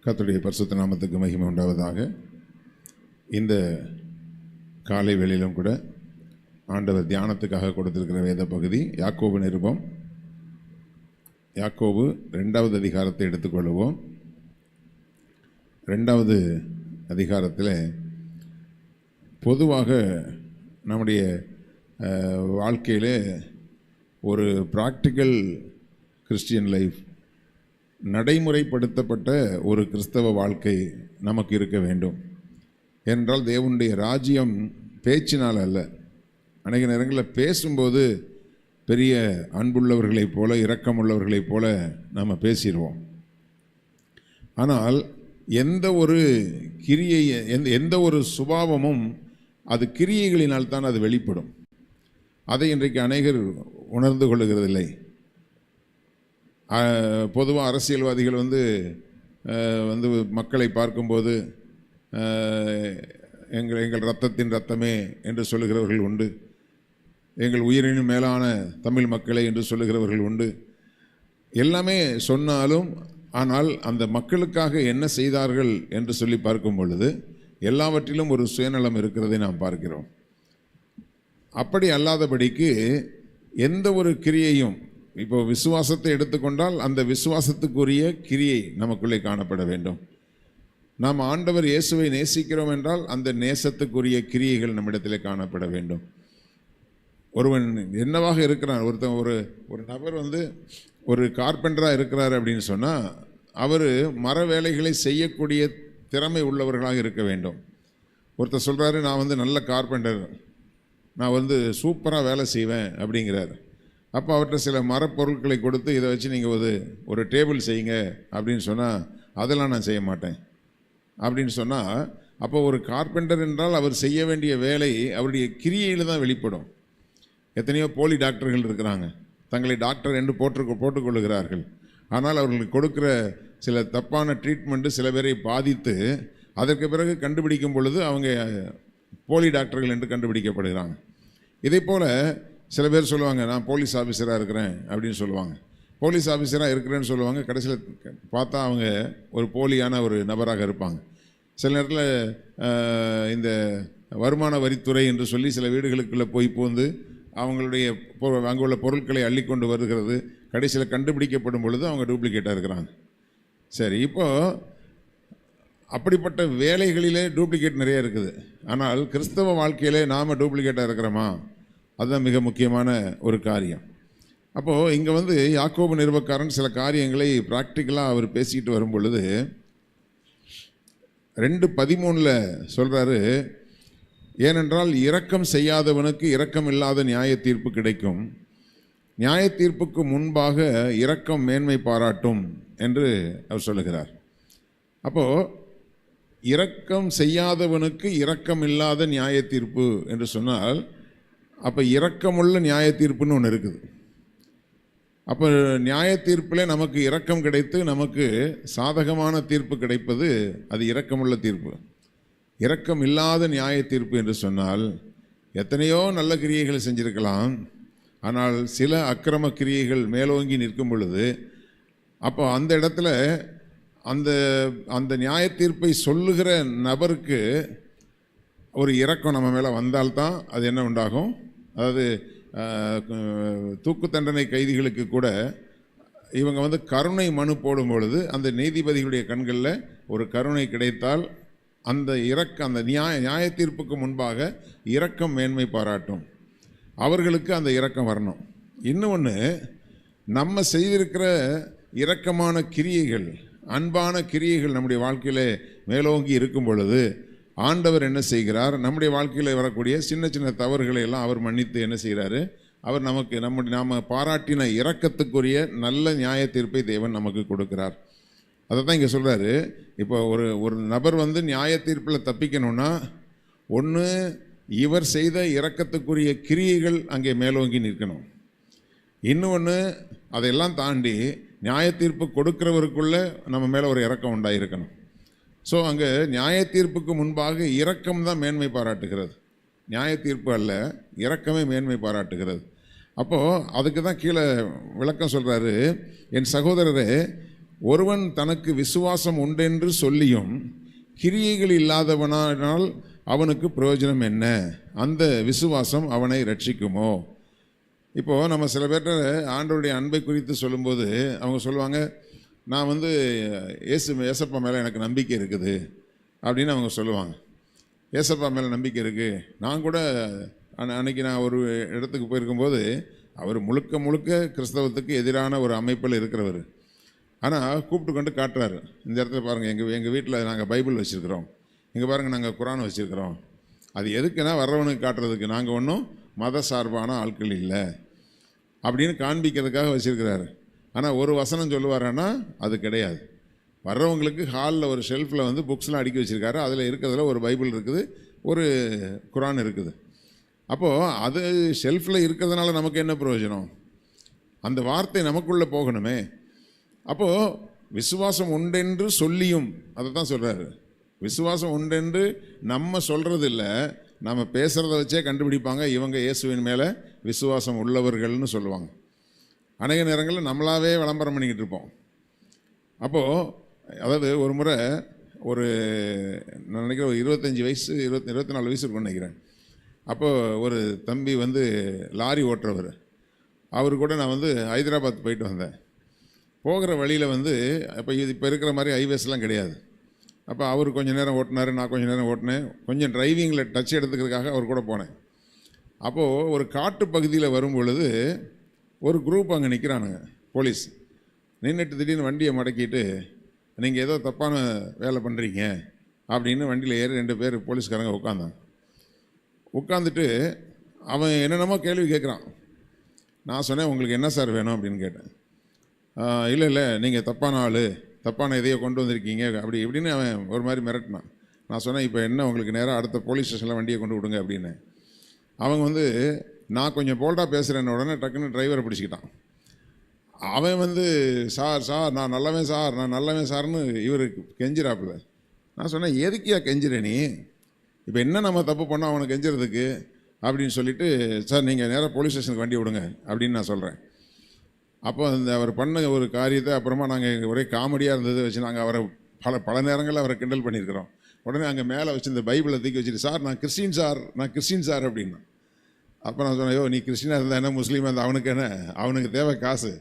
கர்த்தருடைய பரிசுத்த நாமத்துக்கு மகிமை உண்டாவதாக. இந்த காலை வேளையிலும் கூட ஆண்டவர் தியானத்துக்காக கொடுத்திருக்கிற வேத பகுதி யாக்கோபு நிருபம். யாக்கோபு 2வது அதிகாரத்தை எடுத்துக்கொள்வோம். 2வது அதிகாரத்தில் பொதுவாக நம்முடைய வாழ்க்கையில் ஒரு ப்ராக்டிக்கல் கிறிஸ்டியன் லைஃப், நடைமுறைப்படுத்தப்பட்ட ஒரு கிறிஸ்தவ வாழ்க்கை நமக்கு இருக்க வேண்டும். ஏனென்றால் தேவனுடைய ராஜ்யம் பேச்சினால் அல்ல. அநேக நேரங்களில் பேசும்போது பெரிய அன்புள்ளவர்களைப் போல, இரக்கமுள்ளவர்களைப் போல நம்ம பேசிடுவோம். ஆனால் எந்த ஒரு கிரியை, எந்த ஒரு சுபாவமும் அது கிரியைகளினால் தான் அது வெளிப்படும். அதை இன்றைக்கு அநேகர் உணர்ந்து கொள்ளுகிறதில்லை. பொதுவாக அரசியல்வாதிகள் வந்து மக்களை பார்க்கும்போது எங்கள் இரத்தத்தின் இரத்தமே என்று சொல்லுகிறவர்கள் உண்டு, எங்கள் உயிரினும் மேலான தமிழ் மக்களை என்று சொல்லுகிறவர்கள் உண்டு. எல்லாமே சொன்னாலும் ஆனால் அந்த மக்களுக்காக என்ன செய்தார்கள் என்று சொல்லி பார்க்கும் பொழுது எல்லாவற்றிலும் ஒரு சுயநலம் இருக்கிறதை நாம் பார்க்கிறோம். அப்படி அல்லாதபடிக்கு எந்த ஒரு கிரியையும், இப்போ விசுவாசத்தை எடுத்துக்கொண்டால் அந்த விசுவாசத்துக்குரிய கிரியை நமக்குள்ளே காணப்பட வேண்டும். நாம் ஆண்டவர் இயேசுவை நேசிக்கிறோம் என்றால் அந்த நேசத்துக்குரிய கிரியைகள் நம்மிடத்தில் காணப்பட வேண்டும். ஒருவன் என்னவாக இருக்கிறான், ஒரு நபர் ஒரு கார்பெண்டராக இருக்கிறார் அப்படின்னு சொன்னால் அவர் மர வேலைகளை செய்யக்கூடிய திறமை உள்ளவர்களாக இருக்க வேண்டும். ஒருத்தர் சொல்கிறாரு, நான் நல்ல கார்பெண்டர், நான் சூப்பராக வேலை செய்வேன் அப்படிங்கிறார். அப்போ அவர்கிட்ட சில மரப்பொருட்களை கொடுத்து இதை வச்சு நீங்கள் ஒரு டேபிள் செய்யுங்க அப்படின்னு சொன்னால் அதெல்லாம் நான் செய்ய மாட்டேன் அப்படின்னு சொன்னால், அப்போ ஒரு கார்பெண்டர் என்றால் அவர் செய்ய வேண்டிய வேலை அவருடைய கிரியையில் தான் வெளிப்படும். எத்தனையோ போலி டாக்டர்கள் இருக்கிறாங்க, தங்களை டாக்டர் என்று போட்டுக்கொள்ளுகிறார்கள். ஆனால் அவர்களுக்கு கொடுக்குற சில தப்பான ட்ரீட்மெண்ட்டு சில பேரை பாதித்து அதற்கு பிறகு கண்டுபிடிக்கும் பொழுது அவங்க போலி டாக்டர்கள் என்று கண்டுபிடிக்கப்படுகிறாங்க. இதே போல் சில பேர் சொல்லுவாங்க, நான் போலீஸ் ஆஃபீஸராக இருக்கிறேன் அப்படின்னு சொல்லுவாங்க. போலீஸ் ஆஃபீஸராக இருக்கிறேன்னு சொல்லுவாங்க, கடைசியில் பார்த்தா அவங்க ஒரு போலியான ஒரு நபராக இருப்பாங்க. சில நேரத்தில் இந்த வருமான வரித்துறை என்று சொல்லி சில வீடுகளுக்குள்ளே போய் பூந்து அவங்களுடைய அங்கே உள்ள பொருட்களை அள்ளிக்கொண்டு வருகிறது. கடைசியில் கண்டுபிடிக்கப்படும் பொழுது அவங்க டூப்ளிகேட்டாக இருக்கிறாங்க. சரி, இப்போது அப்படிப்பட்ட வேலைகளிலே டூப்ளிகேட் நிறைய இருக்குது. ஆனால் கிறிஸ்தவ வாழ்க்கையிலே நாம் டூப்ளிகேட்டாக இருக்கிறோமா? அதுதான் மிக முக்கியமான ஒரு காரியம். அப்போது இங்கே யாக்கோபு நிருபக்காரன் சில காரியங்களை ப்ராக்டிக்கலாக அவர் பேசிக்கிட்டு வரும் பொழுது 2:13 சொல்கிறாரு, ஏனென்றால் இரக்கம் செய்யாதவனுக்கு இரக்கம் இல்லாத நியாய தீர்ப்பு கிடைக்கும், நியாய தீர்ப்புக்கு முன்பாக இரக்கம் மேன்மை பாராட்டும் என்று அவர் சொல்லுகிறார். அப்போது இரக்கம் செய்யாதவனுக்கு இரக்கம் இல்லாத நியாய தீர்ப்பு என்று சொன்னால், அப்போ இரக்கமுள்ள நியாய தீர்ப்புன்னு ஒன்று இருக்குது. அப்போ நியாய தீர்ப்பில் நமக்கு இரக்கம் கிடைத்து நமக்கு சாதகமான தீர்ப்பு கிடைப்பது அது இரக்கமுள்ள தீர்ப்பு. இரக்கம் இல்லாத நியாய தீர்ப்பு என்று சொன்னால், எத்தனையோ நல்ல கிரியைகள் செஞ்சிருக்கலாம், ஆனால் சில அக்கிரம கிரியைகள் மேலோங்கி நிற்கும் பொழுது அப்போ அந்த இடத்துல அந்த நியாய தீர்ப்பை சொல்லுகிற நபருக்கு ஒரு இரக்கம் நம்ம மேலே வந்தால்தான் அது என்ன உண்டாகும். அதாவது தூக்கு தண்டனை கைதிகளுக்கு கூட இவங்க கருணை மனு போடும் பொழுது அந்த நீதிபதிகளுடைய கண்களில் ஒரு கருணை கிடைத்தால் அந்த அந்த நியாய தீர்ப்புக்கு முன்பாக இரக்கம் மேன்மை பாராட்டும், அவர்களுக்கு அந்த இரக்கம் வரணும். இன்னொன்று, நம்ம செய்திருக்கிற இரக்கமான கிரியைகள், அன்பான கிரியைகள் நம்முடைய வாழ்க்கையில் மேலோங்கி இருக்கும் பொழுது ஆண்டவர் என்ன செய்கிறார், நம்முடைய வாழ்க்கையில் வரக்கூடிய சின்ன சின்ன தவறுகளை எல்லாம் அவர் மன்னித்து என்ன செய்கிறாரு, அவர் நாம் பாராட்டின இரக்கத்துக்குரிய நல்ல நியாய தீர்ப்பை தேவன் நமக்கு கொடுக்கிறார். அதை தான் இங்கே சொல்கிறாரு. இப்போ ஒரு நபர் நியாய தீர்ப்பில் தப்பிக்கணும்னா, ஒன்று இவர் செய்த இரக்கத்துக்குரிய கிரியைகள் அங்கே மேலோங்கி நிற்கணும். இன்னொன்று, அதையெல்லாம் தாண்டி நியாய தீர்ப்பு கொடுக்கிறவருக்குள்ளே நம்ம மேலே ஒரு இரக்கம் உண்டாயிருக்கணும். ஸோ அங்கே நியாய தீர்ப்புக்கு முன்பாக இரக்கம் தான் மேன்மை பாராட்டுகிறது, நியாய தீர்ப்பு அல்ல, இரக்கமே மேன்மை பாராட்டுகிறது. அப்போது அதுக்கு தான் கீழே விளக்கம் சொல்கிறாரு, என் சகோதரரே ஒருவன் தனக்கு விசுவாசம் உண்டென்று சொல்லியும் கிரியைகள் இல்லாதவனால் அவனுக்கு பிரயோஜனம் என்ன? அந்த விசுவாசம் அவனை ரட்சிக்குமோ? இப்போது நம்ம சில பேர்கிட்ட ஆண்டவருடைய அன்பை குறித்து சொல்லும்போது அவங்க சொல்லுவாங்க, நான் வந்து ஏசப்பா மேலே எனக்கு நம்பிக்கை இருக்குது அப்படின்னு அவங்க சொல்லுவாங்க. ஏசப்பா மேலே நம்பிக்கை இருக்குது. நான் கூட அன்றைக்கி நான் ஒரு இடத்துக்கு போயிருக்கும்போது அவர் முழுக்க முழுக்க கிறிஸ்தவத்துக்கு எதிரான ஒரு அமைப்பில் இருக்கிறவர். ஆனால் கூப்பிட்டு கொண்டு காட்டுறாரு, இந்த இடத்துல பாருங்கள், எங்கள் வீட்டில் நாங்கள் பைபிள் வச்சுருக்கிறோம், இங்கே பாருங்கள் நாங்கள் குரான் வச்சுருக்கிறோம். அது எதுக்குன்னா வர்றவனுக்கு காட்டுறதுக்கு, நாங்கள் ஒன்றும் மத சார்பான ஆட்கள் இல்லை அப்படின்னு காண்பிக்கிறதுக்காக வச்சுருக்கிறாரு. ஆனால் ஒரு வசனம் சொல்லுவாரான்னா அது கிடையாது. வர்றவங்களுக்கு ஹாலில் ஒரு ஷெல்ஃபில் வந்து புக்ஸ்லாம் அடுக்கி வச்சுருக்காரு. அதில் இருக்கிறதுல ஒரு பைபிள் இருக்குது, ஒரு குரான் இருக்குது. அப்போது அது ஷெல்ஃபில் இருக்கிறதுனால நமக்கு என்ன பிரயோஜனம்? அந்த வார்த்தை நமக்குள்ளே போகணுமே. அப்போது விசுவாசம் உண்டென்று சொல்லியும், அதை தான் சொல்கிறாரு. விசுவாசம் உண்டென்று நம்ம சொல்கிறது இல்லை, நம்ம பேசுகிறத வச்சே கண்டுபிடிப்பாங்க இவங்க இயேசுவின் மேலே விசுவாசம் உள்ளவர்கள்னு சொல்லுவாங்க. அநேக நேரங்களில் நம்மளாவே விளம்பரம் பண்ணிக்கிட்டு இருப்போம். அப்போது அதாவது ஒரு முறை நான் நினைக்கிறேன் 25 வயசு 24 வயசு இருக்குன்னு நினைக்கிறேன். அப்போது ஒரு தம்பி வந்து லாரி ஓட்டுறவர், அவர் கூட நான் வந்து ஹைதராபாத் போயிட்டு வந்தேன். போகிற வழியில் வந்து இப்போ இருக்கிற மாதிரி ஹைவேஸ்லாம் கிடையாது. அப்போ அவர் கொஞ்சம் நேரம் ஓட்டினார், நான் கொஞ்சம் நேரம் ஓட்டினேன். கொஞ்சம் டிரைவிங்கில் டச் எடுத்துக்கிறதுக்காக அவர் கூட போனேன். அப்போது ஒரு காட்டு பகுதியில் வரும் பொழுது ஒரு குரூப் அங்கே நிற்கிறானுங்க, போலீஸ். நின்றுட்டு திடீர்னு வண்டியை மடக்கிட்டு, நீங்கள் ஏதோ தப்பான வேலை பண்ணுறீங்க அப்படின்னு வண்டியில் ஏறி 2 பேர் போலீஸ்காரங்க உட்காந்துட்டு அவன் என்னென்னமோ கேள்வி கேட்குறான். நான் சொன்னேன், உங்களுக்கு என்ன சார் வேணும் அப்படின்னு கேட்டேன். இல்லை நீங்கள் தப்பான ஆள், தப்பான இதையோ கொண்டு வந்திருக்கீங்க அப்படி இப்படின்னு அவன் ஒரு மாதிரி மிரட்டினான். நான் சொன்னேன், இப்போ என்ன உங்களுக்கு நேராக அடுத்த போலீஸ் ஸ்டேஷனில் வண்டியை கொண்டு விடுங்க அப்படின்னு. அவங்க வந்து நான் கொஞ்சம் போல்டாக பேசுகிறேன்னு உடனே டக்குன்னு டிரைவரை பிடிச்சிக்கிட்டான். அவன் வந்து சார் நான் நல்லவன் சார்னு இவர் கெஞ்சிராப்புல. நான் சொன்னேன், எதுக்கியா கெஞ்சிற நீ? இப்போ என்ன நம்ம தப்பு பண்ணோம் அவனை கெஞ்சுறதுக்கு அப்படின்னு சொல்லிவிட்டு, சார் நீங்கள் நேராக போலீஸ் ஸ்டேஷனுக்கு வண்டி விடுங்க அப்படின்னு நான் சொல்கிறேன். அப்போ அந்த அவர் பண்ண ஒரு காரியத்தை அப்புறமா நாங்கள் ஒரே காமெடியாக இருந்தது வச்சு நாங்கள் அவரை பல நேரங்களில் அவரை கிண்டல் பண்ணியிருக்கிறோம். உடனே அங்கே மேலே வச்சு இந்த பைபிளை தூக்கி வச்சுட்டு, சார் நான் கிறிஸ்டின் சார் அப்படின்னா. அப்போ நான் சொன்னேன், ஐயோ நீ கிறிஸ்டினாக இருந்தால் என்ன, முஸ்லீமாக இருந்தால் அவனுக்கு தேவை காசு,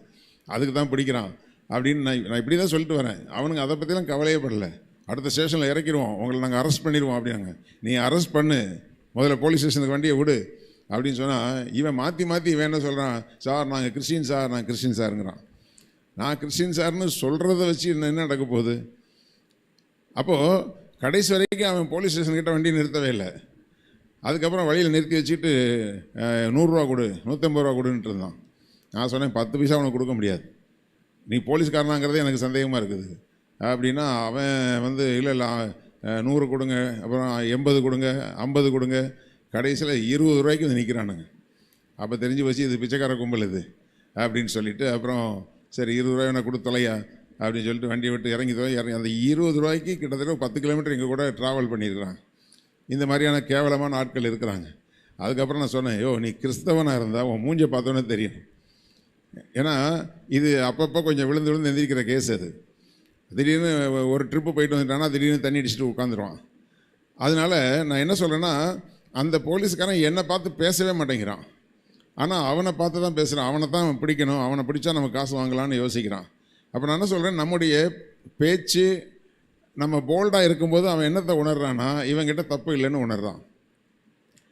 அதுக்கு தான் பிடிக்கிறான் அப்படின்னு நான் இப்படி தான் சொல்லிட்டு வரேன். அவனுங்க அதை பற்றிலாம் கவலையே படலை. அடுத்த ஸ்டேஷனில் இறக்கிடுவோம், உங்களை நாங்கள் அரெஸ்ட் பண்ணிடுவோம் அப்படின்னாங்க. நீ அரெஸ்ட் பண்ணு, முதல்ல போலீஸ் ஸ்டேஷனுக்கு வண்டியை விடு அப்படின்னு சொன்னால், இவன் மாற்றி இவன் என்ன சொல்கிறான், சார் நான் கிறிஸ்டின் சாருங்கிறான். நான் கிறிஸ்டின் சார்னு சொல்கிறத வச்சு என்ன நடக்க போகுது? அப்போது கடைசி வரைக்கும் அவன் போலீஸ் ஸ்டேஷன்கிட்ட வண்டி நிறுத்தவே இல்லை. அதுக்கப்புறம் வழியில் நிறுத்தி வச்சுட்டு 100 ரூபா கொடு, 150 ரூபா கொடுன்ட்டு இருந்தான். நான் சொன்னேன், 10 பைசா அவனுக்கு கொடுக்க முடியாது, நீ போலீஸ்காரனாங்கிறதே எனக்கு சந்தேகமாக இருக்குது அப்படின்னா. அவன் வந்து இல்லை 100 கொடுங்க, அப்புறம் 80 கொடுங்க, 50 கொடுங்க, கடைசியில் 20 ரூபாய்க்கு வந்து நிற்கிறானுங்க. அப்போ தெரிஞ்சு வச்சு இது பிச்சைக்கார கும்பல் இது அப்படின்னு சொல்லிவிட்டு, அப்புறம் சரி 20 ரூபாய் நான் கொடுத்தலையா அப்படின்னு சொல்லிட்டு வண்டியை விட்டு இறங்கி அந்த 20 ரூபாய்க்கு கிட்டத்தட்ட 10 கிலோமீட்டர் எங்கள் கூட ட்ராவல் பண்ணியிருக்கிறாங்க. இந்த மாதிரியான கேவலமான ஆட்கள் இருக்கிறாங்க. அதுக்கப்புறம் நான் சொன்னேன், யோ நீ கிறிஸ்தவனாக இருந்தால் உன் மூஞ்சை பார்த்தோன்னே தெரியும். ஏன்னா இது அப்பப்போ கொஞ்சம் விழுந்து எந்திரிக்கிற கேஸ். அது திடீர்னு ஒரு ட்ரிப்பு போயிட்டு வந்துட்டான்னா திடீர்னு தண்ணி அடிச்சுட்டு உட்காந்துருவான். அதனால் நான் என்ன சொல்கிறேன்னா, அந்த போலீஸ்காரன் என்னை பார்த்து பேசவே மாட்டேங்கிறான், ஆனால் அவனை பார்த்து தான் பேசுகிறான். அவனை தான் பிடிக்கணும், அவனை பிடிச்சா நம்ம காசு வாங்கலான்னு யோசிக்கிறான். அப்போ நான் என்ன சொல்கிறேன், நம்முடைய பேச்சு நம்ம போல்டாக இருக்கும்போது அவன் என்னத்தை உணர்றான்னா, இவன்கிட்ட தப்பு இல்லைன்னு உணர்றான்.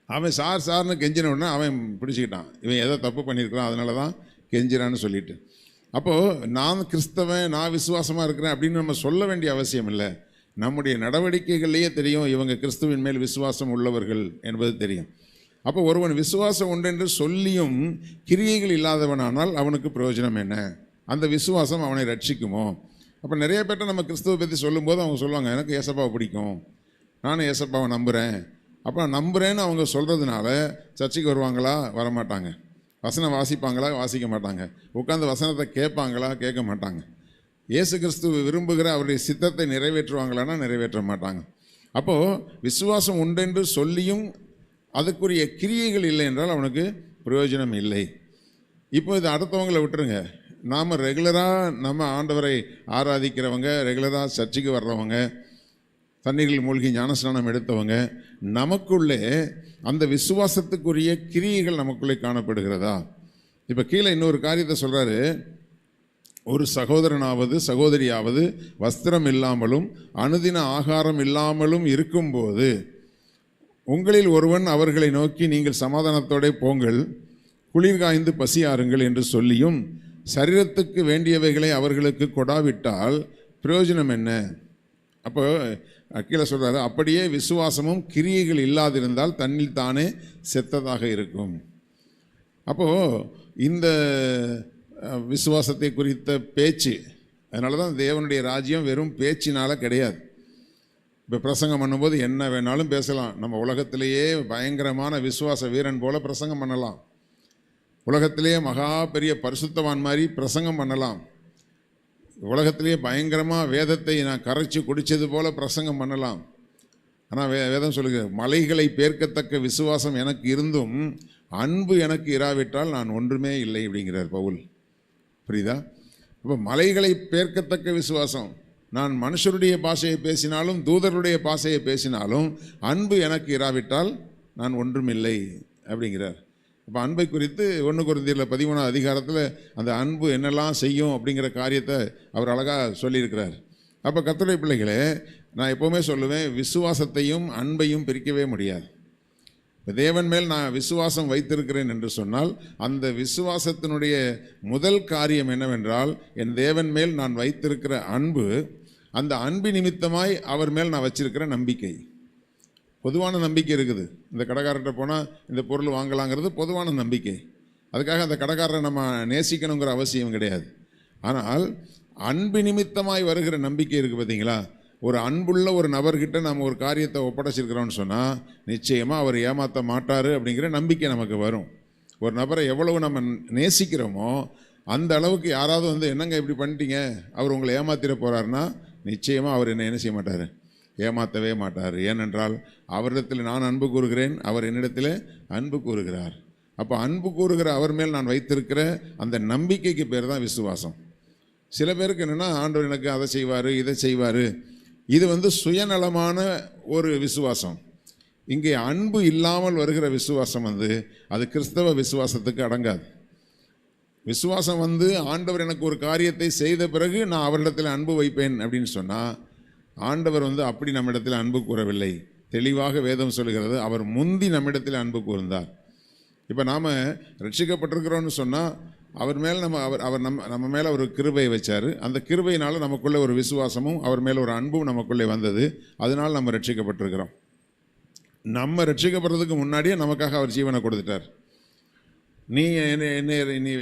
அவன் சார்னு கெஞ்சின உடனே அவன் பிடிச்சிக்கிட்டான், இவன் எதோ தப்பு பண்ணியிருக்கிறான் அதனால தான் கெஞ்சிறான்னு சொல்லிட்டு. அப்போது நான் கிறிஸ்தவன், நான் விசுவாசமாக இருக்கிறேன் அப்படின்னு நம்ம சொல்ல வேண்டிய அவசியம் இல்லை. நம்முடைய நடவடிக்கைகள்லேயே தெரியும் இவங்க கிறிஸ்துவின் மேல் விசுவாசம் உள்ளவர்கள் என்பது தெரியும். அப்போ ஒருவன் விசுவாசம் உண்டென்று சொல்லியும் கிரியைகள் இல்லாதவனானால் அவனுக்கு பிரயோஜனம் என்ன? அந்த விசுவாசம் அவனை ரட்சிக்குமோ? அப்போ நிறைய பேர்ட்ட நம்ம கிறிஸ்துவை பற்றி சொல்லும்போது அவங்க சொல்லுவாங்க, எனக்கு ஏசப்பாவை பிடிக்கும், நானும் ஏசப்பாவை நம்புகிறேன். அப்போ நம்புகிறேன்னு அவங்க சொல்கிறதுனால சர்ச்சைக்கு வருவாங்களா? வரமாட்டாங்க. வசனம் வாசிப்பாங்களா? வாசிக்க மாட்டாங்க. உட்காந்து வசனத்தை கேட்பாங்களா? கேட்க மாட்டாங்க. இயேசு கிறிஸ்து விரும்புகிற அவருடைய சித்தத்தை நிறைவேற்றுவாங்களான்னா நிறைவேற்ற மாட்டாங்க. அப்போது விசுவாசம் உண்டென்று சொல்லியும் அதுக்குரிய கிரியைகள் இல்லை என்றால் அவனுக்கு பிரயோஜனம் இல்லை. இப்போ இது அடுத்தவங்களை விட்டுருங்க, நாம் ரெகுலராக நம்ம ஆண்டவரை ஆராதிக்கிறவங்க, ரெகுலராக சர்ச்சுக்கு வர்றவங்க, தண்ணீரில் மூழ்கி ஞானஸ்நானம் எடுத்தவங்க, நமக்குள்ளே அந்த விசுவாசத்துக்குரிய கிரியைகள் நமக்குள்ளே காணப்படுகிறதா? இப்போ கீழே இன்னொரு காரியத்தை சொல்கிறாரு, ஒரு சகோதரனாவது சகோதரியாவது வஸ்திரம் இல்லாமலும் அனுதின ஆகாரம் இல்லாமலும் இருக்கும்போது உங்களில் ஒருவன் அவர்களை நோக்கி நீங்கள் சமாதானத்தோടെ போங்கள், குளிர் காய்ந்து பசியாருங்கள் என்று சொல்லியும் சரீரத்துக்கு வேண்டியவைகளை அவர்களுக்கு கொடாவிட்டால் பிரயோஜனம் என்ன? அப்போ கீழே சொல்கிறாரு, அப்படியே விசுவாசமும் கிரியைகள் இல்லாதிருந்தால் தன்னில் தானே செத்ததாக இருக்கும். அப்போது இந்த விசுவாசத்தை குறித்த பேச்சு, அதனால தான் தேவனுடைய ராஜ்யம் வெறும் பேச்சினால் கிடையாது. இப்போ பிரசங்கம் பண்ணும்போது என்ன வேணாலும் பேசலாம். நம்ம உலகத்திலேயே பயங்கரமான விசுவாச வீரன் போல் பிரசங்கம் பண்ணலாம், உலகத்திலேயே மகா பெரிய பரிசுத்தவான் மாதிரி பிரசங்கம் பண்ணலாம், உலகத்திலேயே பயங்கரமாக வேதத்தை நான் கரைச்சி குடித்தது போல் பிரசங்கம் பண்ணலாம். ஆனால் வேதம் சொல்லுகிறது, மலைகளை பேர்க்கத்தக்க விசுவாசம் எனக்கு இருந்தும் அன்பு எனக்கு இராவிட்டால் நான் ஒன்றுமே இல்லை அப்படிங்கிறார் பவுல். புரியுதா? இப்போ மலைகளை பேர்க்கத்தக்க விசுவாசம், நான் மனுஷருடைய பாஷையை பேசினாலும் தூதருடைய பாஷையை பேசினாலும் அன்பு எனக்கு இராவிட்டால் நான் ஒன்றும் இல்லை அப்படிங்கிறார். இப்போ அன்பை குறித்து 1 கொரிந்தியர் 13 அதிகாரத்தில் அந்த அன்பு என்னெல்லாம் செய்யும் அப்படிங்கிற காரியத்தை அவர் அழகாக சொல்லியிருக்கிறார். அப்போ கர்த்தருடைய பிள்ளைகளே, நான் எப்போவுமே சொல்லுவேன், விசுவாசத்தையும் அன்பையும் பிரிக்கவே முடியாது. தேவன் மேல் நான் விசுவாசம் வைத்திருக்கிறேன் என்று சொன்னால் அந்த விசுவாசத்தினுடைய முதல் காரியம் என்னவென்றால், என் தேவன் மேல் நான் வைத்திருக்கிற அன்பு, அந்த அன்பு நிமித்தமாய் அவர் மேல் நான் வச்சிருக்கிற நம்பிக்கை. பொதுவான நம்பிக்கை இருக்குது. இந்த கடைக்காரர்கிட்ட போனால் இந்த பொருள் வாங்கலாங்கிறது பொதுவான நம்பிக்கை. அதுக்காக அந்த கடைக்காரரை நம்ம நேசிக்கணுங்கிற அவசியம் கிடையாது. ஆனால் அன்பு நிமித்தமாய் வருகிற நம்பிக்கை இருக்குது பார்த்தீங்களா? ஒரு அன்புள்ள ஒரு நபர்கிட்ட நம்ம ஒரு காரியத்தை ஒப்படைச்சிருக்கிறோன்னு சொன்னால் நிச்சயமாக அவர் ஏமாற்ற மாட்டார் அப்படிங்கிற நம்பிக்கை நமக்கு வரும். ஒரு நபரை எவ்வளவு நம்ம நேசிக்கிறோமோ அந்த அளவுக்கு யாராவது வந்து என்னங்க இப்படி பண்ணிட்டீங்க, அவர் உங்களை ஏமாத்திட போகிறாருன்னா நிச்சயமாக அவர் என்ன செய்ய மாட்டார், ஏமாற்றவே மாட்டார். ஏனென்றால் அவரிடத்தில் நான் அன்பு கூறுகிறேன், அவர் என்னிடத்தில் அன்பு கூறுகிறார். அப்போ அன்பு கூறுகிற அவர் மேல் நான் வைத்திருக்கிற அந்த நம்பிக்கைக்கு பேர் தான் விசுவாசம். சில பேருக்கு என்னென்னா, ஆண்டவர் எனக்கு அதை செய்வார் இதை செய்வார், இது வந்து சுயநலமான ஒரு விசுவாசம். இங்கே அன்பு இல்லாமல் வருகிற விசுவாசம் வந்து அது கிறிஸ்தவ விசுவாசத்துக்கு அடங்காது. விசுவாசம் வந்து ஆண்டவர் எனக்கு ஒரு காரியத்தை செய்த பிறகு நான் அவரிடத்தில் அன்பு வைப்பேன் அப்படின்னு சொன்னால், ஆண்டவர் வந்து அப்படி நம்மிடத்தில் அன்பு கூறவில்லை. தெளிவாக வேதம் சொல்லுகிறது, அவர் முந்தி நம்மிடத்தில் அன்பு கூர்ந்தார். இப்போ நாம் ரட்சிக்கப்பட்டிருக்கிறோன்னு சொன்னால் அவர் மேலே அவர் நம்ம மேலே ஒரு கிருபையை வச்சார். அந்த கிருபையினால் நமக்குள்ளே ஒரு விசுவாசமும் அவர் மேலே ஒரு அன்பும் நமக்குள்ளே வந்தது. அதனால் நம்ம ரட்சிக்கப்பட்டிருக்கிறோம். நம்ம ரட்சிக்கப்படுறதுக்கு முன்னாடியே நமக்காக அவர் ஜீவனை கொடுத்துட்டார். நீ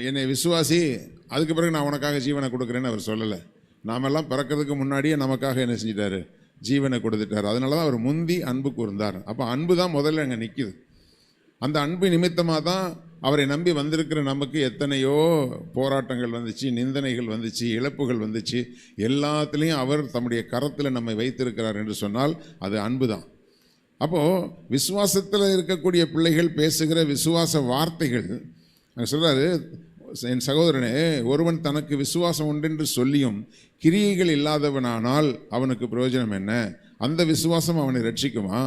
என்னை விசுவாசி, அதுக்கு பிறகு நான் உனக்காக ஜீவனை கொடுக்குறேன்னு அவர் சொல்லலை. நாமெல்லாம் பிறக்கிறதுக்கு முன்னாடியே நமக்காக என்ன செஞ்சிட்டாரு, ஜீவனை கொடுத்துட்டார். அதனால தான் அவர் முந்தி அன்பு கூர்ந்தார். அப்போ அன்பு தான் முதல்ல அங்கே நிற்கிது. அந்த அன்பு நிமித்தமாக தான் அவரை நம்பி வந்திருக்கிற நமக்கு எத்தனையோ போராட்டங்கள் வந்துச்சு, நிந்தனைகள் வந்துச்சு, இழப்புகள் வந்துச்சு. எல்லாத்துலேயும் அவர் தம்முடைய கரத்தில் நம்மை வைத்திருக்கிறார் என்று சொன்னால் அது அன்பு தான். அப்போது விசுவாசத்தில் இருக்கக்கூடிய பிள்ளைகள் பேசுகிற விசுவாச வார்த்தைகள், சொல்கிறாரு, என் சகோதரனே, ஒருவன் தனக்கு விசுவாசம் உண்டென்று சொல்லியும் கிரியைகள் இல்லாதவனானால் அவனுக்கு பிரயோஜனம் என்ன? அந்த விசுவாசம் அவனை ரட்சிக்குமா?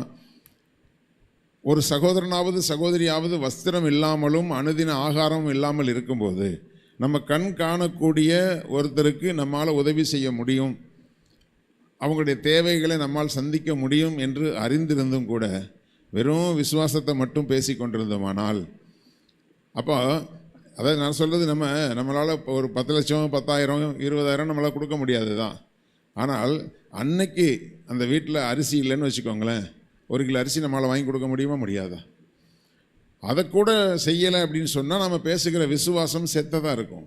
ஒரு சகோதரனாவது சகோதரியாவது வஸ்திரம் இல்லாமலும் அனுதின ஆகாரம் இல்லாமல் இருக்கும்போது நம்ம கண் காணக்கூடிய ஒருத்தருக்கு நம்மால் உதவி செய்ய முடியும், அவங்களுடைய தேவைகளை நம்மால் சந்திக்க முடியும் என்று அறிந்திருந்தும் கூட வெறும் விசுவாசத்தை மட்டும் பேசி கொண்டிருந்தோமானால், அப்போ அதாவது நான் சொல்கிறது, நம்மளால் ஒரு 10 லட்சம் 10,000 20,000 நம்மளால் கொடுக்க முடியாது தான். ஆனால் அன்னைக்கு அந்த வீட்டில் அரிசி இல்லைன்னு வச்சுக்கோங்களேன், 1 கிலோ அரிசி நம்மளால் வாங்கி கொடுக்க முடியுமா? முடியாதா? அதை கூட செய்யலை அப்படின்னு சொன்னால் நம்ம பேசுகிற விசுவாசம் செத்ததாக இருக்கும்.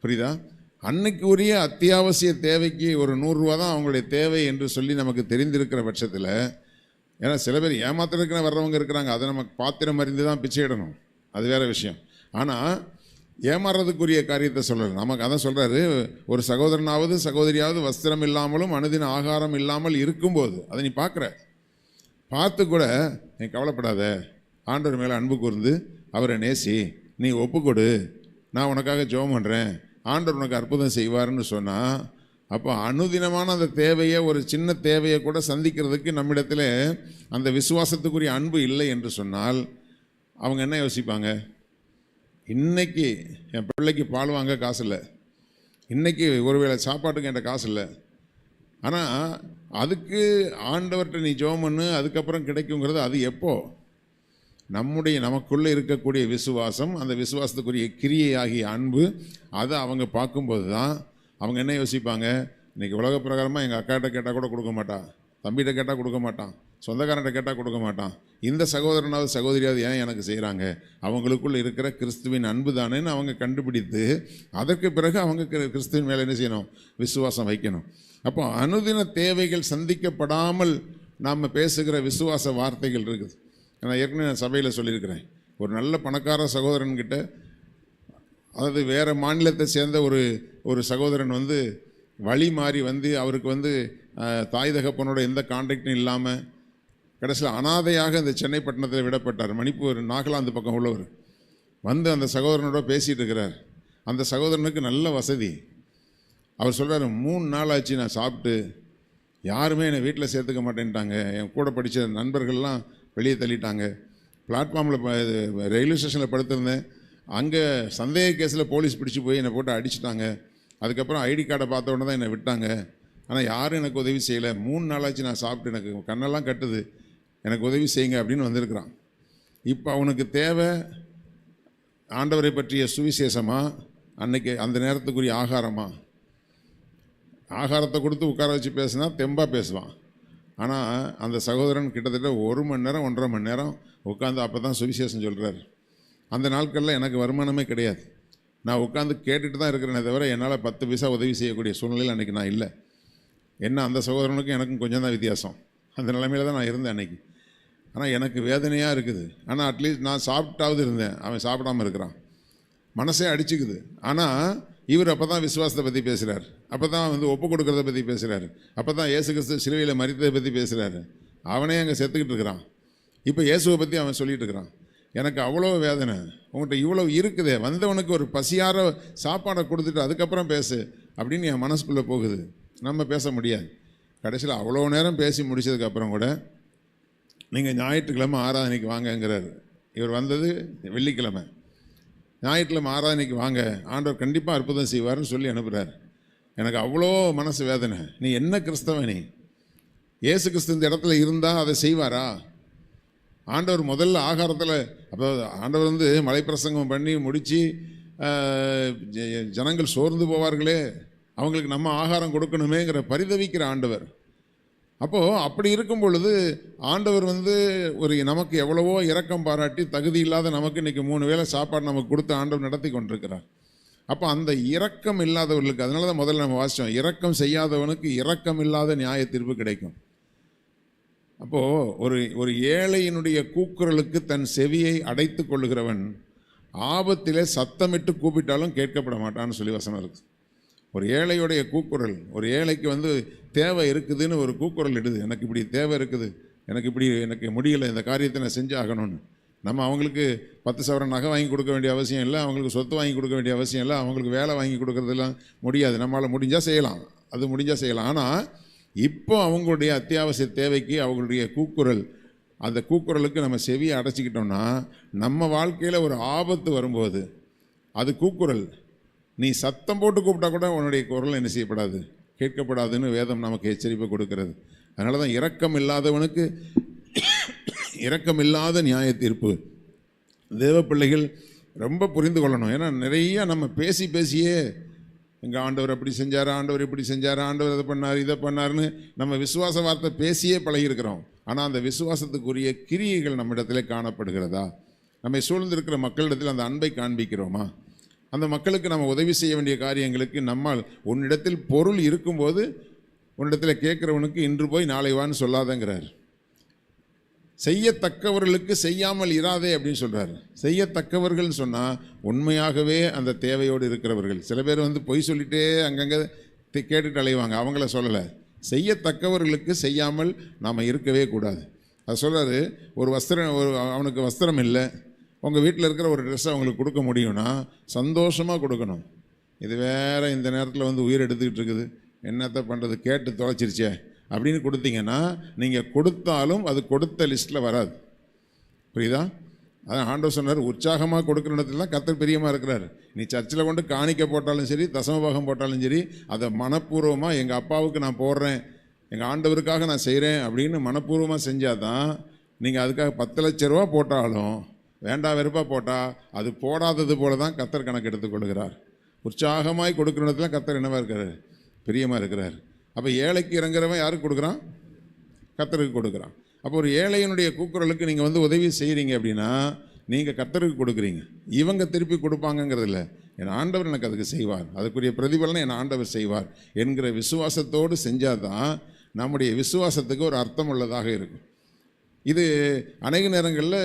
புரியுதா? அன்னைக்கு உரிய அத்தியாவசிய தேவைக்கு ஒரு 100 ரூபா தான் அவங்களுடைய தேவை என்று சொல்லி நமக்கு தெரிந்திருக்கிற பட்சத்தில், ஏன்னா சில பேர் ஏமாத்துறதுக்குன்னு வர்றவங்க இருக்கிறாங்க, அதை நம்ம பாத்திரம் அறிந்து தான் பிச்சை இடணும், அது வேறு விஷயம். ஆனால் ஏமாறுறதுக்குரிய காரியத்தை சொல்கிறார் நமக்கு. அதான் சொல்கிறாரு, ஒரு சகோதரனாவது சகோதரியாவது வஸ்திரம் இல்லாமலும் அனுதின ஆகாரம் இல்லாமல் இருக்கும்போது, அதை நீ பார்த்து கூட நீ கவலைப்படாத, ஆண்டவர் மேலே அன்பு கூர்ந்து அவரை நேசி, நீ ஒப்புக்கொடு, நான் உனக்காக ஜெபம் பண்ணுறேன், ஆண்டவர் உனக்கு அற்புதம் செய்வார்னு சொன்னால், அப்போ அனுதினமான அந்த தேவையை, ஒரு சின்ன தேவையை கூட சந்திக்கிறதுக்கு நம்மிடத்தில் அந்த விசுவாசத்துக்குரிய அன்பு இல்லை என்று சொன்னால் அவங்க என்ன யோசிப்பாங்க? இன்னைக்கு என் பிள்ளைக்கு பால் வாங்க காசு இல்லை, இன்றைக்கி ஒருவேளை சாப்பாட்டுக்கு என்கிட்ட காசு இல்லை, ஆனால் அதுக்கு ஆண்டவர்கிட்ட நீ ஜெபம் பண்ணு, அதுக்கப்புறம் கிடைக்குங்கிறது அது எப்போ? நமக்குள்ளே இருக்கக்கூடிய விசுவாசம், அந்த விசுவாசத்துக்குரிய கிரியை ஆகிய அன்பு, அதை அவங்க பார்க்கும்போது தான் அவங்க என்ன யோசிப்பாங்க? இன்றைக்கி உலக பிரகாரமாக எங்கள் அக்காட்ட கேட்டால் கூட கொடுக்க மாட்டான், தம்பிகிட்ட கேட்டால் கொடுக்க மாட்டான், சொந்தக்காரன்ட்ட கேட்டால் கொடுக்க மாட்டான், இந்த சகோதரனாவது சகோதரியாவது ஏன் எனக்கு செய்கிறாங்க? அவங்களுக்குள் இருக்கிற கிறிஸ்துவின் அன்பு தானேன்னு அவங்க கண்டுபிடித்து அதற்கு பிறகு அவங்க கிறிஸ்துவின் மேலே என்ன செய்யணும்? விசுவாசம் வைக்கணும். அப்போ அனுதின தேவைகள் சந்திக்கப்படாமல் நாம் பேசுகிற விசுவாச வார்த்தைகள் இருக்குது. நான் ஏற்கனவே சபையில் சொல்லியிருக்கிறேன், ஒரு நல்ல பணக்கார சகோதரன்கிட்ட, அதாவது வேறு மாநிலத்தை சேர்ந்த ஒரு சகோதரன் வழி மாறி அவருக்கு தாய் தகப்பனோட எந்த கான்டாக்டும் இல்லாமல் கடைசியில் அனாதையாக இந்த சென்னை பட்டணத்தில் விடப்பட்டார். மணிப்பூர், நாகாலாந்து பக்கம் உள்ளவர் அந்த சகோதரனோட பேசிகிட்டு இருக்கிறார். அந்த சகோதரனுக்கு நல்ல வசதி. அவர் சொல்கிறார், 3 நாள் ஆச்சு நான் சாப்பிட்டு, யாருமே என்னை வீட்டில் சேர்த்துக்க மாட்டேன்ட்டாங்க, என் கூட படித்த நண்பர்கள்லாம் வெளியே தள்ளிட்டாங்க, பிளாட்ஃபார்மில் ரயில்வே ஸ்டேஷனில் படுத்திருந்தேன், அங்கே சந்தேக கேஸில் போலீஸ் பிடிச்சி போய் என்னை போட்டு அடிச்சிட்டாங்க, அதுக்கப்புறம் ஐடி கார்டை பார்த்த உடனே தான் என்னை விட்டாங்க, ஆனால் யாரும் எனக்கு உதவி செய்யலை, 3 நாளாச்சு நான் சாப்பிட்டு எனக்கு கண்ணெல்லாம் கட்டுது, எனக்கு உதவி செய்யுங்க அப்படின்னு வந்திருக்கிறான். இப்போ அவனுக்கு தேவை ஆண்டவரை பற்றிய சுவிசேஷமா, அன்னைக்கு அந்த நேரத்துக்குரிய ஆகாரமா? ஆகாரத்தை கொடுத்து உட்கார வச்சு பேசுனா தெம்பாக பேசுவான். ஆனால் அந்த சகோதரன் கிட்டத்தட்ட 1 மணி நேரம் 1.5 மணி நேரம் உட்காந்து அப்போ தான் சுவிசேஷம் சொல்கிறார். அந்த நாட்களில் எனக்கு வருமானமே கிடையாது, நான் உட்காந்து கேட்டுட்டு தான் இருக்கிறேனே தவிர என்னால் 10 பைசா உதவி செய்யக்கூடிய சூழ்நிலையில் அன்றைக்கி நான் இல்லை. என்ன அந்த சகோதரனுக்கும் எனக்கும் கொஞ்சம் தான் வித்தியாசம். அந்த நிலைமையில் தான் நான் இருந்தேன் அன்றைக்கி. ஆனால் எனக்கு வேதனையாக இருக்குது. ஆனால் அட்லீஸ்ட் நான் சாப்பிட்டாவது இருந்தேன், அவன் சாப்பிடாமல் இருக்கிறான், மனசே அடிச்சுக்குது. ஆனால் இவர் அப்போ தான் விசுவாசத்தை பற்றி பேசுகிறார், அப்போ தான் ஒப்பு கொடுக்கறத பற்றி பேசுகிறாரு, அப்போ தான் இயேசு கிறிஸ்து சிலுவையில் மரித்ததை பற்றி பேசுகிறாரு. அவனே அங்கே செத்துக்கிட்டு இருக்கிறான். இப்போ இயேசுவை பற்றி அவன் சொல்லிகிட்டு இருக்கிறான். எனக்கு அவ்வளோ வேதனை. உங்கள்கிட்ட இவ்வளோ இருக்குதே, வந்தவனுக்கு ஒரு பசியார சாப்பாடை கொடுத்துட்டு அதுக்கப்புறம் பேசு அப்படின்னு என் மனசுக்குள்ளே போகுது. நம்ம பேச முடியாது. கடைசியில் அவ்வளோ நேரம் பேசி முடித்ததுக்கப்புறம் கூட நீங்கள் ஞாயிற்றுக்கிழமை ஆராதனைக்கு வாங்கங்கிறாரு. இவர் வந்தது வெள்ளிக்கிழமை, ஞாயிற்றுக்கிழமை ஆராதனைக்கு வாங்க, ஆண்டவர் கண்டிப்பாக அற்புதம் செய்வார்னு சொல்லி அனுப்புகிறார். எனக்கு அவ்வளோ மனசு வேதனை. நீ என்ன கிறிஸ்தவன்? நீ இயேசு கிறிஸ்து இந்த இடத்துல இருந்தால் அதை செய்வாரா? ஆண்டவர் முதல்ல ஆகாரத்தில், அப்போ ஆண்டவர் மலைப்பிரசங்கம் பண்ணி முடித்து ஜனங்கள் சோர்ந்து போவார்களே, அவங்களுக்கு நம்ம ஆகாரம் கொடுக்கணுமேங்கிற பரிதவிக்கிற ஆண்டவர். அப்போது அப்படி இருக்கும் பொழுது ஆண்டவர் ஒரு நமக்கு எவ்வளவோ இரக்கம் பாராட்டி தகுதி இல்லாத நமக்கு இன்றைக்கி 3 வேளை சாப்பாடு நமக்கு கொடுத்து ஆண்டவர் நடத்தி கொண்டிருக்கிறார். அப்போ அந்த இரக்கம் இல்லாதவர்களுக்கு, அதனால தான் முதல்ல நம்ம வாசித்தோம், இரக்கம் செய்யாதவனுக்கு இரக்கம் இல்லாத நியாய தீர்ப்பு கிடைக்கும். அப்போது ஒரு ஏழையினுடைய கூக்குரலுக்கு தன் செவியை அடைத்து கொள்ளுகிறவன் ஆபத்திலே சத்தமிட்டு கூப்பிட்டாலும் கேட்கப்பட மாட்டான்னு சொல்லி வசனம் இருக்குது. ஒரு ஏழையுடைய கூக்குரல், ஒரு ஏழைக்கு தேவை இருக்குதுன்னு ஒரு கூக்குரல் இடுது, எனக்கு இப்படி தேவை இருக்குது, எனக்கு முடியலை, இந்த காரியத்தை நான் செஞ்சு ஆகணும்னு. நம்ம அவங்களுக்கு 10 சவரன் நகை வாங்கி கொடுக்க வேண்டிய அவசியம் இல்லை, அவங்களுக்கு சொத்து வாங்கி கொடுக்க வேண்டிய அவசியம் இல்லை, அவங்களுக்கு வேலை வாங்கி கொடுக்குறதெல்லாம் முடியாது. நம்மளால் முடிஞ்சால் செய்யலாம், அது முடிஞ்சால் செய்யலாம். ஆனால் இப்போ அவங்களுடைய அத்தியாவசிய தேவைக்கு அவங்களுடைய கூக்குரல், அந்த கூக்குரலுக்கு நம்ம செவியை அடைச்சிக்கிட்டோம்னா நம்ம வாழ்க்கையில் ஒரு ஆபத்து வரும்போது அது கூக்குரல், நீ சத்தம் போட்டு கூப்பிட்டா கூட உன்னுடைய குரல் என்ன செய்யப்படாது, கேட்கப்படாதுன்னு வேதம் நமக்கு எச்சரிப்பை கொடுக்கிறது. அதனால தான் இரக்கம் இல்லாதவனுக்கு இரக்கமில்லாத நியாய தீர்ப்பு. தேவ பிள்ளைகள் ரொம்ப புரிந்து கொள்ளணும். ஏன்னா நிறைய நம்ம பேசியே எங்கள் ஆண்டவர் அப்படி செஞ்சார், ஆண்டவர் இப்படி செஞ்சார், ஆண்டவர் இதை பண்ணார்னு நம்ம விசுவாச வார்த்தை பேசியே பழகியிருக்கிறோம். ஆனால் அந்த விசுவாசத்துக்குரிய கிரியைகள் நம்மிடத்தில் காணப்படுகிறதா? நம்மை சூழ்ந்திருக்கிற மக்களிடத்தில் அந்த அன்பை காண்பிக்கிறோமா? அந்த மக்களுக்கு நம்ம உதவி செய்ய வேண்டிய காரியங்களுக்கு நம்மால், உன்னிடத்தில் பொருள் இருக்கும்போது உன்னிடத்தில் கேட்குறவனுக்கு இன்று போய் நாளை வான்னு சொல்லாதங்கிறார். செய்யத்தக்கவர்களுக்கு செய்யாமல் இராதே அப்படின்னு சொல்கிறார். செய்யத்தக்கவர்கள்னு சொன்னால் உண்மையாகவே அந்த தேவையோடு இருக்கிறவர்கள். சில பேர் பொய் சொல்லிகிட்டே அங்கங்கே கேட்டுட்டு அலைவாங்க, அவங்கள சொல்லலை. செய்யத்தக்கவர்களுக்கு செய்யாமல் நாம் இருக்கவே கூடாது. அது சொல்கிறாரு, அவனுக்கு வஸ்திரம் இல்லை, உங்கள் வீட்டில் இருக்கிற ஒரு ட்ரெஸ்ஸை அவங்களுக்கு கொடுக்க முடியும்னா சந்தோஷமாக கொடுக்கணும். இது வேறு இந்த நேரத்தில் வந்து உயிர் எடுத்துக்கிட்டு இருக்குது, என்னத்தை பண்ணுறது, கேட்டு தொலைச்சிருச்சே அப்படின்னு கொடுத்தீங்கன்னா நீங்கள் கொடுத்தாலும் அது கொடுத்த லிஸ்ட்டில் வராது. புரியுதா? அதான் ஆண்டவர் சொன்னார், உற்சாகமாக கொடுக்குற இடத்துல தான் கர்த்தர் பிரியமாக இருக்கிறார். நீ சர்ச்சில் கொண்டு காணிக்க போட்டாலும் சரி, தசமபாகம் போட்டாலும் சரி, அதை மனப்பூர்வமாக எங்கள் அப்பாவுக்கு நான் போடுறேன், எங்கள் ஆண்டவருக்காக நான் செய்கிறேன் அப்படின்னு மனப்பூர்வமாக செஞ்சால் தான். நீங்கள் அதுக்காக 10 லட்ச ரூபா போட்டாலும் வேண்டாம் வெறுப்பாக போட்டால் அது போடாதது போல தான் கர்த்தர் கணக்கு எடுத்துக்கொள்கிறார். உற்சாகமாய் கொடுக்குற இடத்துல கர்த்தர் என்னவாக இருக்கிறார்? பிரியமாக இருக்கிறார். அப்போ ஏழைக்கு இறங்குறவன் யாருக்கு கொடுக்குறான்? கர்த்தருக்கு கொடுக்குறான். அப்போ ஒரு ஏழையினுடைய கூக்குரலுக்கு நீங்கள் வந்து உதவி செய்கிறீங்க அப்படின்னா நீங்கள் கர்த்தருக்கு கொடுக்குறீங்க. இவங்க திருப்பி கொடுப்பாங்கங்கிறது இல்லை, என் ஆண்டவர் எனக்கு அதுக்கு செய்வார், அதுக்குரிய பிரதிபலனை என் ஆண்டவர் செய்வார் என்கிற விசுவாசத்தோடு செஞ்சால் தான் நம்முடைய விசுவாசத்துக்கு ஒரு அர்த்தம் உள்ளதாக இருக்கும். இது அநேக நேரங்களில்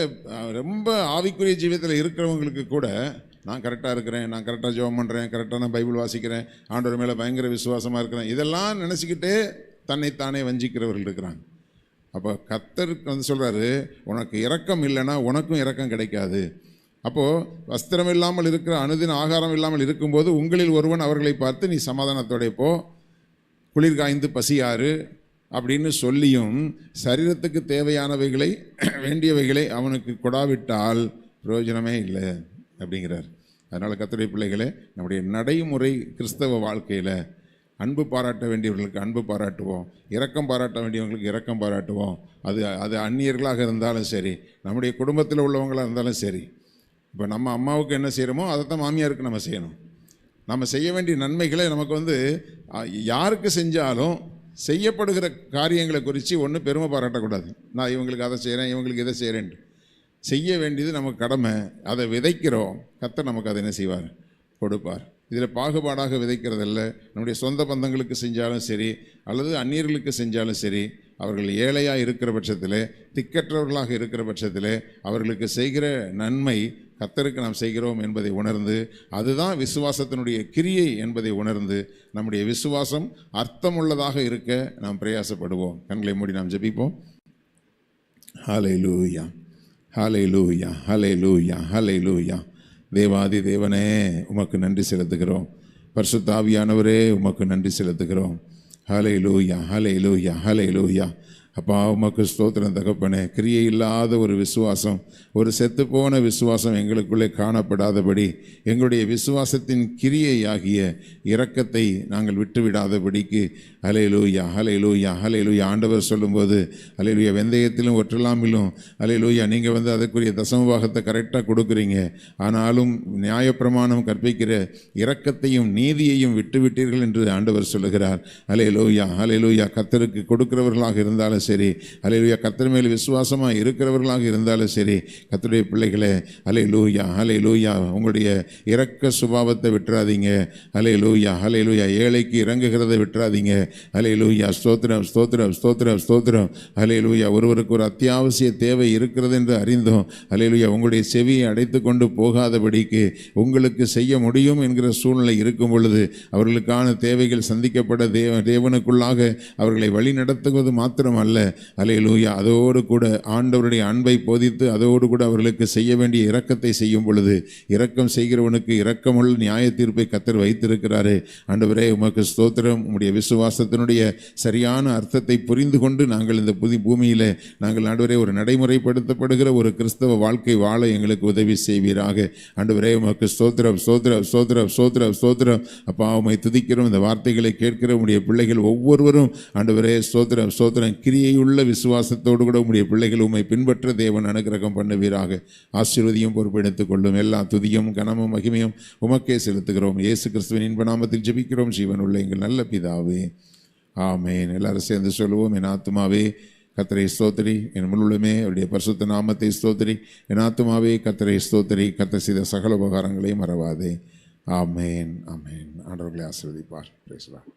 ரொம்ப ஆவிக்குரிய ஜீவியத்தில் இருக்கிறவங்களுக்கு கூட, நான் கரெக்டாக இருக்கிறேன், நான் கரெக்டாக ஜெபம் பண்ணுறேன், கரெக்டாக நான் பைபிள் வாசிக்கிறேன், ஆண்டவர் மேலே பயங்கர விசுவாசமாக இருக்கிறேன், இதெல்லாம் நினச்சிக்கிட்டே தன்னைத்தானே வஞ்சிக்கிறவர்கள் இருக்கிறாங்க. அப்போ கர்த்தருக்கு வந்து சொல்கிறாரு, உனக்கு இரக்கம் இல்லைன்னா உனக்கும் இரக்கம் கிடைக்காது. அப்போது வஸ்திரம் இல்லாமல் இருக்கிற, அனுதின ஆகாரம் இல்லாமல் இருக்கும்போது உங்களில் ஒருவன் அவர்களை பார்த்து நீ சமாதானத்தோட போ, குளிர் காய்ந்து பசியாறு அப்படின்னு சொல்லியும் சரீரத்துக்கு தேவையானவைகளை வேண்டியவைகளை அவனுக்கு கொடாவிட்டால் பிரயோஜனமே இல்லை அப்படிங்கிறார். அதனால் கர்த்தருடைய பிள்ளைகளே, நம்முடைய நடைமுறை கிறிஸ்தவ வாழ்க்கையில் அன்பு பாராட்ட வேண்டியவர்களுக்கு அன்பு பாராட்டுவோம், இரக்கம் பாராட்ட வேண்டியவங்களுக்கு இரக்கம் பாராட்டுவோம். அது அந்நியர்களாக இருந்தாலும் சரி, நம்முடைய குடும்பத்தில் உள்ளவங்களாக இருந்தாலும் சரி. இப்போ நம்ம அம்மாவுக்கு என்ன செய்கிறோமோ அதைத்தான் மாமியாருக்கு நம்ம செய்யணும். நம்ம செய்ய வேண்டிய நன்மைகளை நமக்கு வந்து யாருக்கு செஞ்சாலும் செய்யப்படுகிற காரியங்களை குறித்து ஒன்று பெருமை பாராட்டக்கூடாது. நான் இவங்களுக்கு அதை செய்கிறேன், இவங்களுக்கு இதை செய்கிறேன்ட்டு. செய்ய வேண்டியது நமக்கு கடமை. அதை விதைக்கிறோம், கர்த்தர் நமக்கு அதை என்ன செய்வார்? கொடுப்பார். இதில் பாகுபாடாக விதைக்கிறதில்ல. நம்முடைய சொந்த பந்தங்களுக்கு செஞ்சாலும் சரி, அல்லது அந்நியர்களுக்கு செஞ்சாலும் சரி, அவர்கள் ஏழையாக இருக்கிற பட்சத்தில், திக்கற்றவர்களாக இருக்கிற பட்சத்தில் அவர்களுக்கு செய்கிற நன்மை கர்த்தருக்கு நாம் செய்கிறோம் என்பதை உணர்ந்து, அதுதான் விசுவாசத்தினுடைய கிரியை என்பதை உணர்ந்து, நம்முடைய விசுவாசம் அர்த்தமுள்ளதாக இருக்க நாம் பிரயாசப்படுவோம். கண்களை மூடி நாம் ஜெபிப்போம். ஹல்லேலூயா, ஹல்லேலூயா, ஹல்லேலூயா, ஹல்லேலூயா. தேவாதி தேவனே, உமக்கு நன்றி செலுத்துகிறோம். பரிசுத்த ஆவியானவரே, உமக்கு நன்றி செலுத்துகிறோம். ஹல்லேலூயா, ஹல்லேலூயா, ஹல்லேலூயா. அப்பா, உமக்கு ஸ்தோத்திரம் தகப்பனே. கிரியை இல்லாத ஒரு விசுவாசம், ஒரு செத்துப்போன விசுவாசம் எங்களுக்குள்ளே காணப்படாதபடி, எங்களுடைய விசுவாசத்தின் கிரியை ஆகிய இரக்கத்தை நாங்கள் விட்டுவிடாதபடிக்கு, ஹல்லேலூயா, ஹல்லேலூயா, ஹல்லேலூயா. ஆண்டவர் சொல்லும்போது, ஹல்லேலூயா, வெந்தயத்திலும் ஒற்றலாமிலும், ஹல்லேலூயா, நீங்கள் வந்து அதற்குரிய தசமபாகத்தை கரெக்டாக கொடுக்குறீங்க, ஆனாலும் நியாயப்பிரமாணம் கற்பிக்கிற இரக்கத்தையும் நீதியையும் விட்டுவிட்டீர்கள் என்று ஆண்டவர் சொல்லுகிறார். ஹல்லேலூயா, ஹல்லேலூயா. கர்த்தருக்கு கொடுக்கிறவர்களாக இருந்தாலும் சரி, ஹல்லேலூயா, கர்த்தர் மேல் விசுவாசமாக இருக்கிறவர்களாக இருந்தாலும் சரி, கர்த்தருடைய பிள்ளைகளே, ஹல்லேலூயா, ஹல்லேலூயா, உங்களுடைய இரக்க சுபாவத்தை விட்டுறாதீங்க. ஹல்லேலூயா, ஹல்லேலூயா. ஏழைக்கு இறங்குகிறதை விட்டுறாதீங்க. ஹல்லேலூயா, ஸ்தோத்திரம், ஸ்தோத்திரம், ஸ்தோத்திரம், ஸ்தோத்திரம். ஹல்லேலூயா. ஒருவருக்கு ஒரு அத்தியாவசிய தேவை இருக்கிறது என்று அறிந்தோம். ஹல்லேலூயா, உங்களுடைய செவியை அடைத்து கொண்டு போகாதபடிக்கு உங்களுக்கு செய்ய முடியும் என்கிற சூழ்நிலை இருக்கும் பொழுது அவர்களுக்கான தேவைகள் சந்திக்கப்பட தேவனுக்குள்ளாக அவர்களை வழி நடத்துவது மாத்திரம் அல்ல, ஹல்லேலூயா, அதோடு கூட ஆண்டவருடைய அன்பை போதித்து அதோடு கூட அவர்களுக்கு செய்ய வேண்டிய இரக்கத்தை செய்யும் பொழுது, இரக்கம் செய்கிறவனுக்கு இரக்கமுள்ள நியாய தீர்ப்பை கர்த்தர் வைத்திருக்கிறாரு. ஆண்டவரே, உமக்கு ஸ்தோத்திரம். உம்முடைய விசுவாசத்தினுடைய சரியான அர்த்தத்தை புரிந்து கொண்டு நாங்கள் இந்த புதிய பூமியில் நாங்கள் ஆண்டவரே ஒரு நடைமுறைப்படுத்தப்படுகிற ஒரு கிறிஸ்தவ வாழ்க்கை வாழ எங்களுக்கு உதவி செய்வீராக. ஆண்டவரே, உமக்கு ஸ்தோத்திரம், ஸ்தோத்திரம், ஸ்தோத்திரம், ஸ்தோத்திரம், ஸ்தோத்திரம். அப்பா, உம்மை துதிக்கிறோம். இந்த வார்த்தைகளை கேட்கிற உம்முடைய பிள்ளைகள் ஒவ்வொருவரும் ஆண்டவரே, ஸ்தோத்திரம், ஸ்தோத்திரம், கிரியையுள்ள விசுவாசத்தோடு கூட உம்முடைய பிள்ளைகள் உம்மை பின்பற்ற தேவன் அனுக்கிரகம் பண்ணுவீராக. ஆசீர்வதியும் பொறுப்பெடுத்துக் கொள்ளும். எல்லா துதியும் கனமும் மகிமையும் உமக்கே செலுத்துகிறோம். இயேசு கிறிஸ்துவின் இன்ப நாமத்தில் ஜெபிக்கிறோம் ஜீவனுள்ள எங்கள் நல்ல பிதாவே, ஆமேன். எல்லாரும் சேர்ந்து சொல்லுவோம். என் ஆத்துமாவே கர்த்தரை ஸ்தோத்திரி, என் முழுமே அவருடைய பரிசுத்த நாமத்தை ஸ்தோத்திரி. என் ஆத்துமாவே கர்த்தரை ஸ்தோத்திரி, கர்த்தர் செய்த சகல உபகாரங்களையும் மறவாதே. ஆமேன், ஆமேன். ஆண்டவர்களை ஆசீர்வதிப்பார். பேசுவார்.